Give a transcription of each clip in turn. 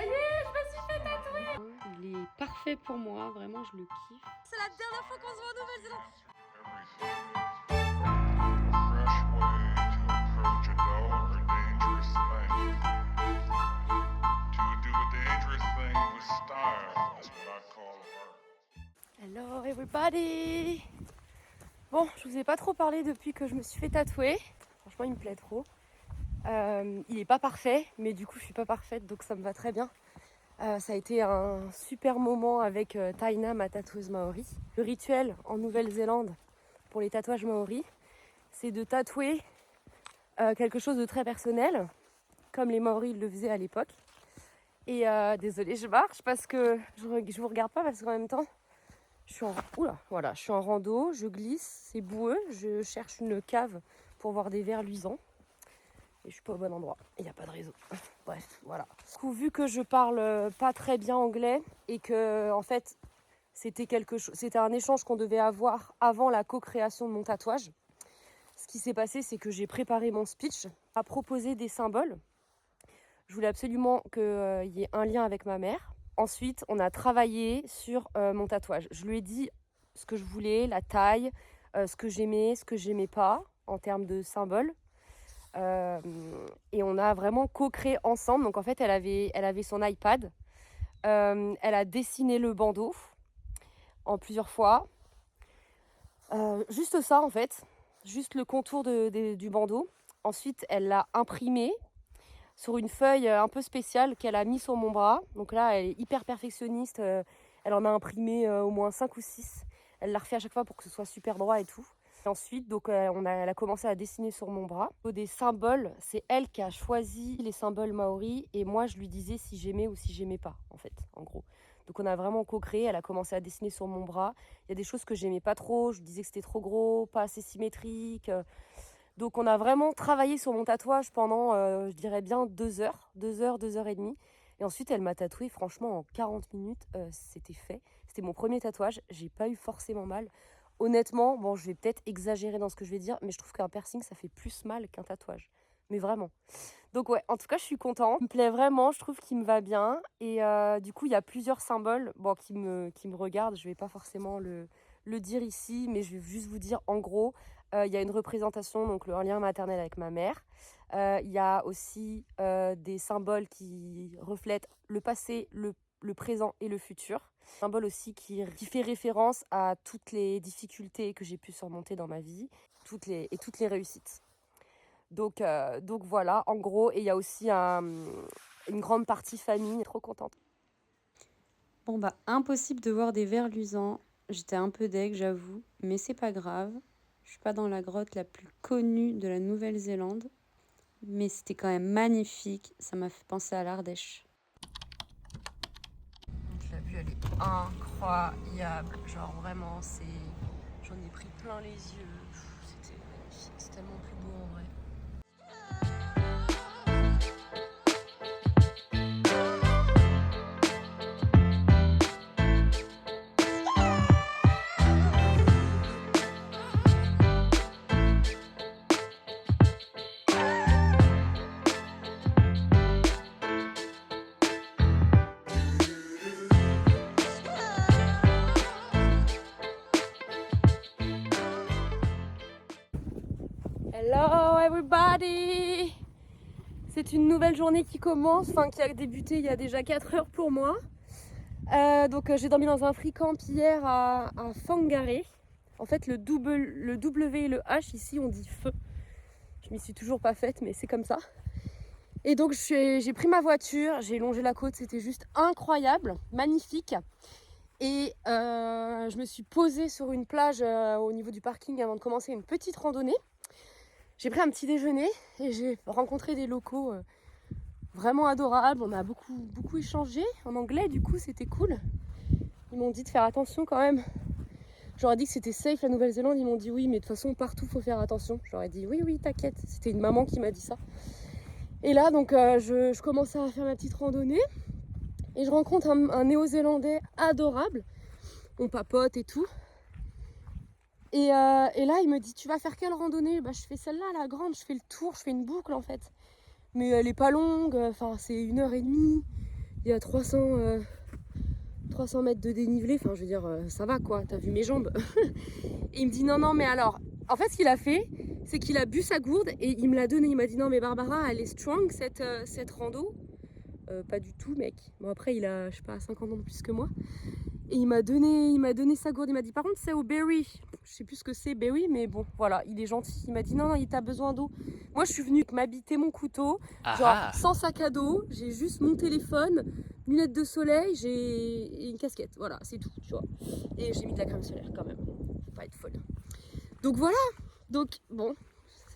y est, je me suis fait tatouer. Il est parfait pour moi, vraiment je le kiffe. C'est la dernière fois qu'on se voit en Nouvelle-Zélande. Hello everybody. Bon, je vous ai pas trop parlé depuis que je me suis fait tatouer. Franchement, il me plaît trop. Il est pas parfait, mais du coup, je suis pas parfaite, donc ça me va très bien. Ça a été un super moment avec Taina, ma tatoueuse maori. Le rituel en Nouvelle-Zélande pour les tatouages maoris, c'est de tatouer quelque chose de très personnel, comme les maoris le faisaient à l'époque. Et désolée, je marche parce que je vous regarde pas parce qu'en même temps, je suis en rando, je glisse, c'est boueux, je cherche une cave pour voir des vers luisants. Et je suis pas au bon endroit, il n'y a pas de réseau. Bref, voilà. Du coup, vu que je parle pas très bien anglais et que en fait c'était un échange qu'on devait avoir avant la co-création de mon tatouage. Ce qui s'est passé, c'est que j'ai préparé mon speech à proposer des symboles. Je voulais absolument qu'il y ait un lien avec ma mère. Ensuite, on a travaillé sur mon tatouage. Je lui ai dit ce que je voulais, la taille, ce que j'aimais pas en termes de symboles. Et on a vraiment co-créé ensemble. Donc en fait, elle avait son iPad. Elle a dessiné le bandeau en plusieurs fois. Juste ça en fait. Juste le contour du bandeau. Ensuite, elle l'a imprimé sur une feuille un peu spéciale qu'elle a mis sur mon bras. Donc là, elle est hyper perfectionniste. Elle en a imprimé au moins 5 ou 6. Elle l'a refait à chaque fois pour que ce soit super droit et tout. Et ensuite, donc, elle a commencé à dessiner sur mon bras. Des symboles, c'est elle qui a choisi les symboles maoris. Et moi, je lui disais si j'aimais ou si j'aimais pas, en fait, en gros. Donc on a vraiment co-créé. Elle a commencé à dessiner sur mon bras. Il y a des choses que j'aimais pas trop. Je lui disais que c'était trop gros, pas assez symétrique. Donc on a vraiment travaillé sur mon tatouage pendant, je dirais bien 2 heures, 2 heures et demie. Et ensuite, elle m'a tatoué, franchement, en 40 minutes, c'était fait. C'était mon premier tatouage, j'ai pas eu forcément mal. Honnêtement, bon, je vais peut-être exagérer dans ce que je vais dire, mais je trouve qu'un piercing, ça fait plus mal qu'un tatouage. Mais vraiment. Donc ouais, en tout cas, je suis contente. Il me plaît vraiment, je trouve qu'il me va bien. Et du coup, il y a plusieurs symboles qui me regardent. Je vais pas forcément le dire ici, mais je vais juste vous dire en gros, il y a une représentation, donc un lien maternel avec ma mère. Il y a aussi des symboles qui reflètent le passé, le présent et le futur. Un symbole aussi qui fait référence à toutes les difficultés que j'ai pu surmonter dans ma vie, toutes les réussites. Donc voilà, en gros, et il y a aussi une grande partie famille, trop contente. Bon bah impossible de voir des vers luisants. J'étais un peu deg, j'avoue, mais c'est pas grave. Je suis pas dans la grotte la plus connue de la Nouvelle-Zélande, mais c'était quand même magnifique. Ça m'a fait penser à l'Ardèche. Donc la vue elle est incroyable, genre vraiment j'en ai pris plein les yeux. C'était magnifique, c'est tellement plus beau en vrai. Hello everybody! C'est une nouvelle journée qui commence, qui a débuté il y a déjà 4 heures pour moi. Donc j'ai dormi dans un free camp hier à Whangarei. En fait le W et le H ici on dit feu. Je m'y suis toujours pas faite mais c'est comme ça. Et donc j'ai pris ma voiture, j'ai longé la côte, c'était juste incroyable, magnifique. Et je me suis posée sur une plage au niveau du parking avant de commencer une petite randonnée. J'ai pris un petit déjeuner et j'ai rencontré des locaux vraiment adorables. On a beaucoup échangé en anglais, du coup c'était cool. Ils m'ont dit de faire attention quand même. J'aurais dit que c'était safe la Nouvelle-Zélande, ils m'ont dit oui, mais de toute façon partout faut faire attention. J'aurais dit oui, t'inquiète. C'était une maman qui m'a dit ça. Et là donc je commençais à faire ma petite randonnée et je rencontre un néo-zélandais adorable. On papote et tout. Et là, il me dit, tu vas faire quelle randonnée? Bah, je fais celle-là, la grande, je fais le tour, je fais une boucle en fait. Mais elle est pas longue, c'est 1 heure et demie. il y a 300 mètres de dénivelé, enfin je veux dire, ça va quoi, t'as vu mes jambes. Et il me dit non, mais alors, en fait ce qu'il a fait, c'est qu'il a bu sa gourde et il me l'a donnée. Il m'a dit non mais Barbara, elle est strong cette rando. Pas du tout mec. Bon après il a, je sais pas, 50 ans de plus que moi. Et il m'a donné sa gourde. Il m'a dit par contre c'est au berry. Je sais plus ce que c'est berry, mais bon voilà, il est gentil. Il m'a dit non, il t'a besoin d'eau. Moi je suis venue m'habiter mon couteau, genre sans sac à dos. J'ai juste mon téléphone, lunettes de soleil, j'ai une casquette. Voilà, c'est tout, tu vois. Et j'ai mis de la crème solaire quand même. Faut pas être folle. Donc voilà. Donc bon,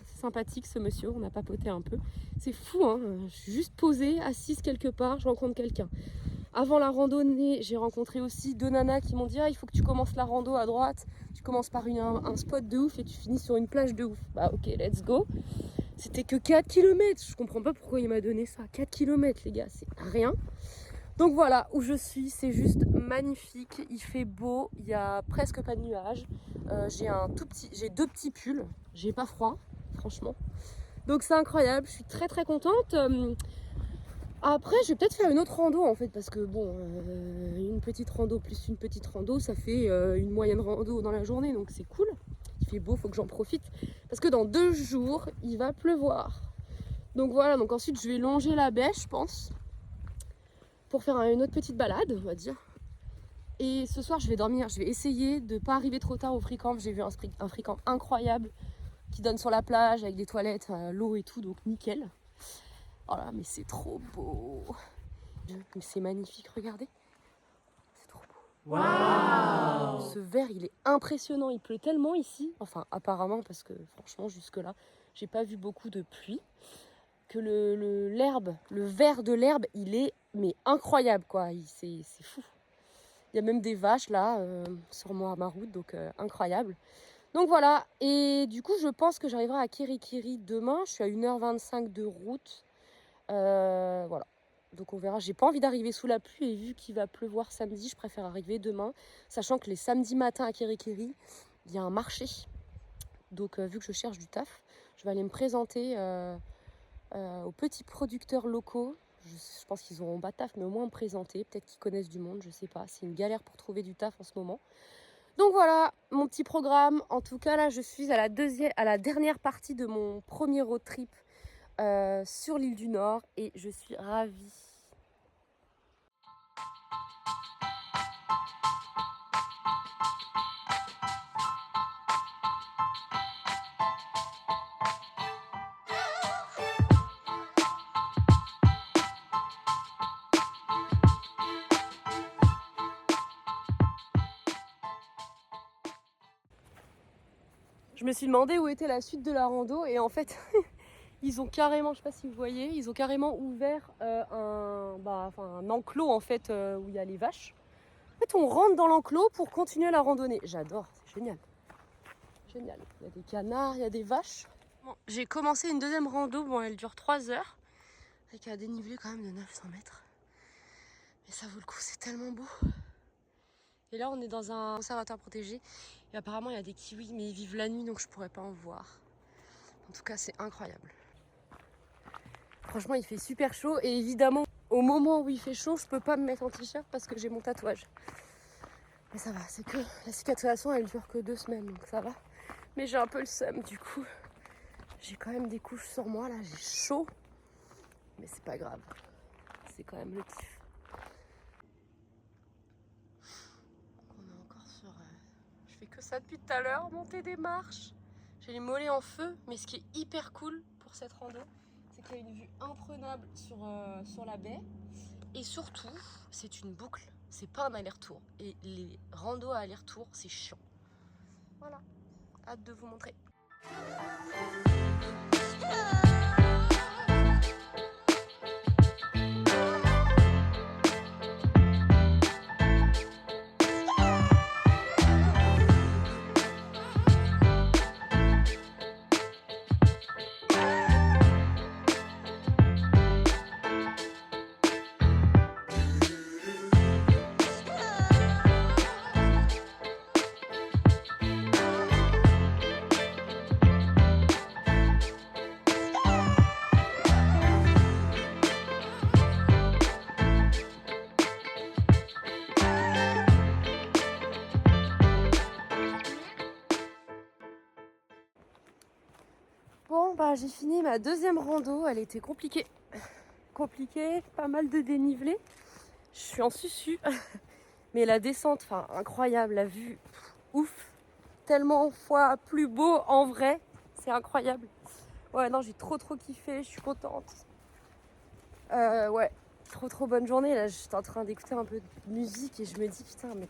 c'est sympathique ce monsieur. On a papoté un peu. C'est fou, hein. Je suis juste posée, assise quelque part. Je rencontre quelqu'un. Avant la randonnée, j'ai rencontré aussi 2 nanas qui m'ont dit il faut que tu commences la rando à droite, tu commences par un spot de ouf et tu finis sur une plage de ouf. Bah ok, let's go. C'était que 4 km, je comprends pas pourquoi il m'a donné ça. 4 km les gars, c'est rien. Donc voilà, où je suis, c'est juste magnifique, il fait beau, il y a presque pas de nuages. J'ai 2 petits pulls, j'ai pas froid, franchement. Donc c'est incroyable, je suis très très contente. Après, je vais peut-être faire une autre rando en fait, parce que bon, une petite rando plus une petite rando, ça fait une moyenne rando dans la journée, donc c'est cool. Il fait beau, faut que j'en profite, parce que dans 2 jours, il va pleuvoir. Donc voilà, donc ensuite je vais longer la baie, je pense, pour faire une autre petite balade, on va dire. Et ce soir, je vais dormir, je vais essayer de ne pas arriver trop tard au free camp. J'ai vu un free camp incroyable qui donne sur la plage avec des toilettes, l'eau et tout, donc nickel. Oh là, mais c'est trop beau. C'est magnifique, regardez. C'est trop beau. Waouh! Ce vert, il est impressionnant. Il pleut tellement ici. Enfin, apparemment, parce que franchement, jusque-là, j'ai pas vu beaucoup de pluie. Que l'herbe, le vert de l'herbe, il est mais incroyable, quoi. C'est fou. Il y a même des vaches, là, sur ma route, donc incroyable. Donc voilà. Et du coup, je pense que j'arriverai à Kirikiri demain. Je suis à 1h25 de route. Voilà, donc on verra. J'ai pas envie d'arriver sous la pluie et vu qu'il va pleuvoir samedi, je préfère arriver demain, sachant que les samedis matins à Kirikiri, il y a un marché. Donc vu que je cherche du taf, je vais aller me présenter aux petits producteurs locaux. Je pense qu'ils auront pas de taf, mais au moins me présenter. Peut-être qu'ils connaissent du monde, je sais pas. C'est une galère pour trouver du taf en ce moment. Donc voilà, mon petit programme. En tout cas, là, je suis à la dernière partie de mon premier road trip sur l'île du Nord et je suis ravie. Je me suis demandé où était la suite de la rando et en fait ils ont carrément, je sais pas si vous voyez, ils ont carrément ouvert un enclos en fait où il y a les vaches. En fait on rentre dans l'enclos pour continuer la randonnée. J'adore, c'est génial. Génial. Il y a des canards, il y a des vaches. Bon, j'ai commencé une deuxième rando, bon elle dure 3 heures. Avec un dénivelé quand même de 900 mètres. Mais ça vaut le coup, c'est tellement beau. Et là on est dans un conservatoire protégé. Et apparemment il y a des kiwis mais ils vivent la nuit donc je pourrais pas en voir. En tout cas c'est incroyable. Franchement il fait super chaud et évidemment au moment où il fait chaud je peux pas me mettre en t-shirt parce que j'ai mon tatouage. Mais ça va, c'est que la cicatrisation elle dure que 2 semaines donc ça va. Mais j'ai un peu le seum du coup. J'ai quand même des couches sur moi là, j'ai chaud. Mais c'est pas grave, c'est quand même le kiff. On est encore sur... Je fais que ça depuis tout à l'heure, monter des marches. J'ai les mollets en feu, mais ce qui est hyper cool pour cette rando, c'est qu'il y a une vue imprenable sur la baie. Et surtout, c'est une boucle, c'est pas un aller-retour. Et les randos à aller-retour, c'est chiant. Voilà, hâte de vous montrer. j'ai fini ma deuxième rando, elle était compliquée. Pas mal de dénivelé. Je suis en susu. Mais la descente, enfin incroyable, la vue, ouf. Tellement fois plus beau en vrai, c'est incroyable. Ouais, non, j'ai trop kiffé, je suis contente. Ouais, trop bonne journée. Là, j'étais en train d'écouter un peu de musique et je me dis, putain, mais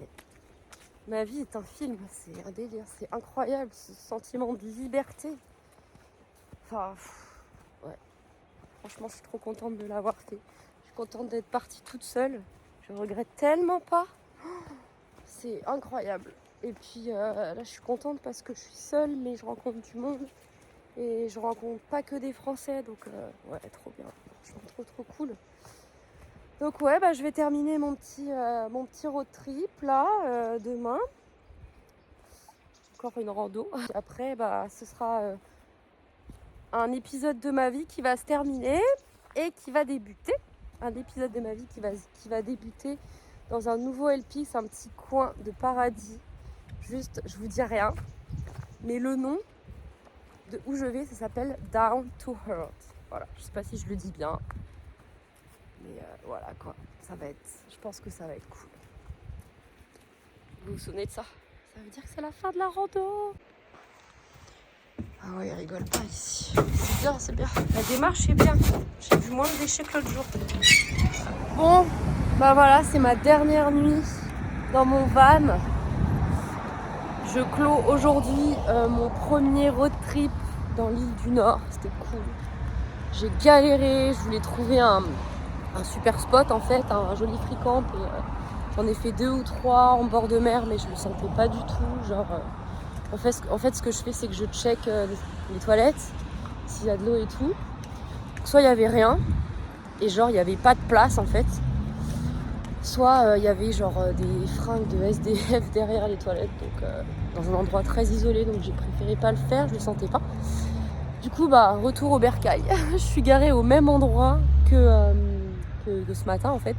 ma vie est un film, c'est un délire, c'est incroyable, ce sentiment de liberté. Enfin, ouais, franchement, je suis trop contente de l'avoir fait. Je suis contente d'être partie toute seule. Je regrette tellement pas. C'est incroyable. Et puis là, je suis contente parce que je suis seule, mais je rencontre du monde. Et je rencontre pas que des Français, donc ouais, trop bien. Franchement, trop cool. Donc ouais, bah, je vais terminer mon petit road trip là, demain. Encore une rando. Après, bah, ce sera un épisode de ma vie qui va se terminer et qui va débuter. Un épisode de ma vie qui va débuter dans un nouveau LPX, un petit coin de paradis. Juste, je vous dis rien. Mais le nom de où je vais, ça s'appelle Down to Earth. Voilà, je sais pas si je le dis bien. Mais voilà quoi, ça va être, je pense que ça va être cool. Vous vous souvenez de ça? Ça veut dire que c'est la fin de la rando. Ah ouais, il rigole pas ici. C'est bien, c'est bien. La démarche est bien. J'ai vu moins de déchets que l'autre jour. Bon, bah voilà, c'est ma dernière nuit dans mon van. Je clôt aujourd'hui mon premier road trip dans l'île du Nord. C'était cool. J'ai galéré, je voulais trouver un super spot en fait, un joli free camp. Et j'en ai fait 2 ou 3 en bord de mer, mais je le sentais pas du tout. Genre, en fait, ce que je fais, c'est que je check les toilettes, s'il y a de l'eau et tout. Soit il y avait rien, et genre il y avait pas de place en fait. Soit il y avait genre des fringues de SDF derrière les toilettes, donc dans un endroit très isolé, donc j'ai préféré pas le faire, je le sentais pas. Du coup, bah, retour au bercail. Je suis garée au même endroit que ce matin en fait.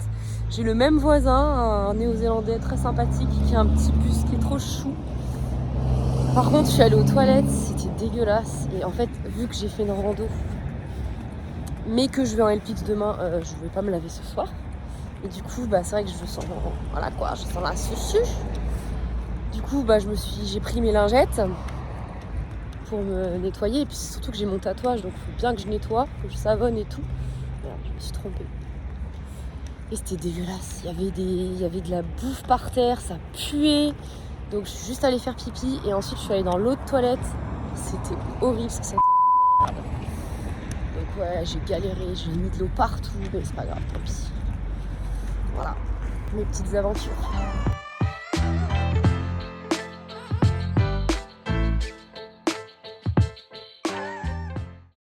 J'ai le même voisin, un néo-zélandais très sympathique qui a un petit bus qui est trop chou. Par contre, je suis allée aux toilettes, c'était dégueulasse. Et en fait, vu que j'ai fait une rando, mais que je vais en LPX demain, je vais pas me laver ce soir. Et du coup, bah, c'est vrai que je sens, voilà quoi, je sens la susu. Du coup, bah, j'ai pris mes lingettes pour me nettoyer. Et puis surtout que j'ai mon tatouage, donc il faut bien que je nettoie, que je savonne et tout. Voilà, je me suis trompée. Et c'était dégueulasse. Il y avait de la bouffe par terre, ça puait. Donc je suis juste allée faire pipi et ensuite je suis allée dans l'autre toilette. C'était horrible parce que ça était merde. Donc ouais, j'ai galéré, j'ai mis de l'eau partout, mais c'est pas grave, tant pis. Voilà, mes petites aventures.